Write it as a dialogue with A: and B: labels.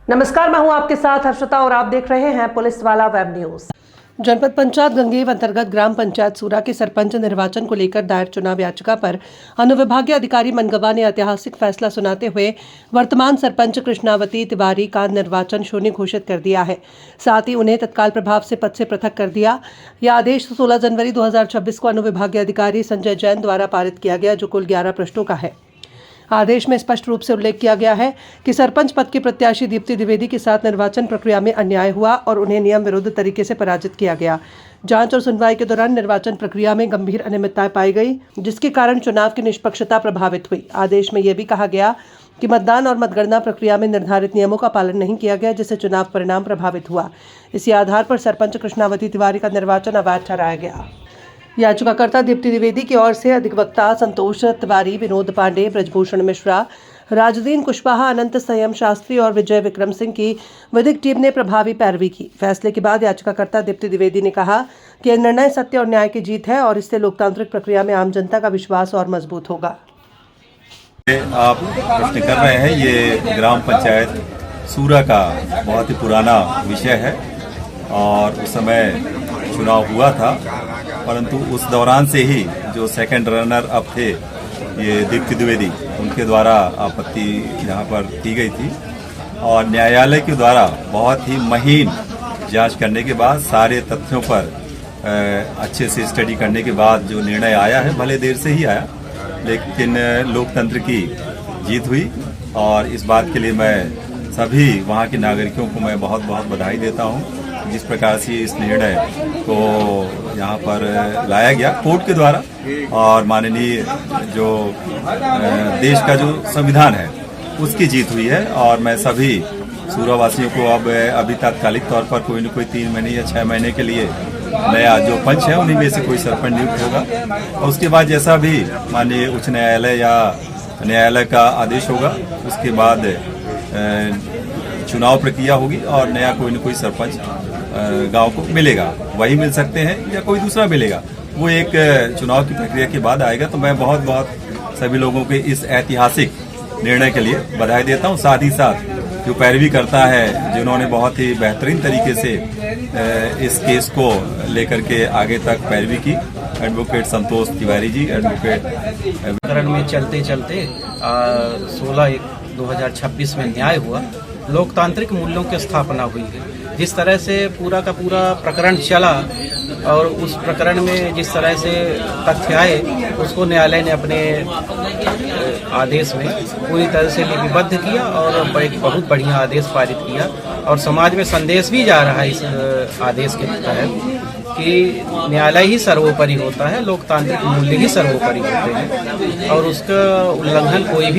A: नमस्कार, मैं हूं आपके साथ हर्षिता और आप देख रहे हैं पुलिस वाला वेब न्यूज। जनपद पंचायत गंगेव अंतर्गत ग्राम पंचायत सूरा के सरपंच निर्वाचन को लेकर दायर चुनाव याचिका पर अनुविभागीय अधिकारी मनगवा ने ऐतिहासिक फैसला सुनाते हुए वर्तमान सरपंच कृष्णावती तिवारी का निर्वाचन शून्य घोषित कर दिया है। साथ ही उन्हें तत्काल प्रभाव से पद से पृथक कर दिया। यह आदेश 16 जनवरी 2026 को अनुविभागीय अधिकारी संजय जैन द्वारा पारित किया गया, जो कुल 11 पृष्ठों का है। आदेश में स्पष्ट रूप से उल्लेख किया गया है कि सरपंच पद के प्रत्याशी दीप्ति द्विवेदी के साथ निर्वाचन प्रक्रिया में अन्याय हुआ और उन्हें नियम विरुद्ध तरीके से पराजित किया गया। जांच और सुनवाई के दौरान निर्वाचन प्रक्रिया में गंभीर अनियमितताएं पाई गई, जिसके कारण चुनाव की निष्पक्षता प्रभावित हुई। आदेश में यह भी कहा गया कि मतदान और मतगणना प्रक्रिया में निर्धारित नियमों का पालन नहीं किया गया, जिससे चुनाव परिणाम प्रभावित हुआ। इसी आधार पर सरपंच कृष्णावती तिवारी का निर्वाचन अवैध ठहराया गया। याचिकाकर्ता दीप्ति द्विवेदी की ओर से अधिवक्ता संतोष तिवारी, विनोद पांडे, ब्रजभूषण मिश्रा, राजदीन कुशवाहा, अनंत संयम शास्त्री और विजय विक्रम सिंह की विधिक टीम ने प्रभावी पैरवी की। फैसले के बाद याचिकाकर्ता दीप्ति द्विवेदी ने कहा कि यह निर्णय सत्य और न्याय की जीत है और इससे लोकतांत्रिक प्रक्रिया में आम जनता का विश्वास और मजबूत होगा।
B: आप प्रश्न कर रहे हैं, ये ग्राम पंचायत सूरा का बहुत ही पुराना विषय है और उस समय चुनाव हुआ था, परंतु उस दौरान से ही जो सेकंड रनर अप थे ये दीप्ति द्विवेदी, उनके द्वारा आपत्ति यहाँ पर की गई थी और न्यायालय के द्वारा बहुत ही महीन जांच करने के बाद सारे तथ्यों पर अच्छे से स्टडी करने के बाद जो निर्णय आया है, भले देर से ही आया, लेकिन लोकतंत्र की जीत हुई और इस बात के लिए मैं सभी वहाँ के नागरिकों को मैं बहुत बहुत बधाई देता हूँ। जिस प्रकार से इस निर्णय को यहाँ पर लाया गया कोर्ट के द्वारा और माननीय जो देश का जो संविधान है उसकी जीत हुई है और मैं सभी सूरावासियों को अब अभी तात्कालिक तौर पर कोई न कोई 3 महीने या 6 महीने के लिए नया जो पंच है उन्हीं में से कोई सरपंच नियुक्त होगा और उसके बाद जैसा भी माननीय उच्च न्यायालय या न्यायालय का आदेश होगा उसके बाद चुनाव प्रक्रिया होगी और नया कोई न कोई सरपंच गांव को मिलेगा। वही मिल सकते हैं या कोई दूसरा मिलेगा, वो एक चुनाव की प्रक्रिया के बाद आएगा। तो मैं बहुत बहुत सभी लोगों के इस ऐतिहासिक निर्णय के लिए बधाई देता हूं। साथ ही साथ जो पैरवी करता है, जिन्होंने बहुत ही बेहतरीन तरीके से इस केस को लेकर के आगे तक पैरवी की, एडवोकेट संतोष तिवारी जी, एडवोकेट
C: प्रकरण में चलते चलते 16/1/2026 में न्याय हुआ, लोकतांत्रिक मूल्यों की स्थापना हुई है। जिस तरह से पूरा का पूरा प्रकरण चला और उस प्रकरण में जिस तरह से तथ्य आए उसको न्यायालय ने अपने आदेश में पूरी तरह से लिपिबद्ध किया और एक बहुत बढ़िया आदेश पारित किया और समाज में संदेश भी जा रहा है इस आदेश के तहत कि न्यायालय ही सर्वोपरि होता है, लोकतांत्रिक मूल्य ही सर्वोपरि होते हैं और उसका उल्लंघन कोई भी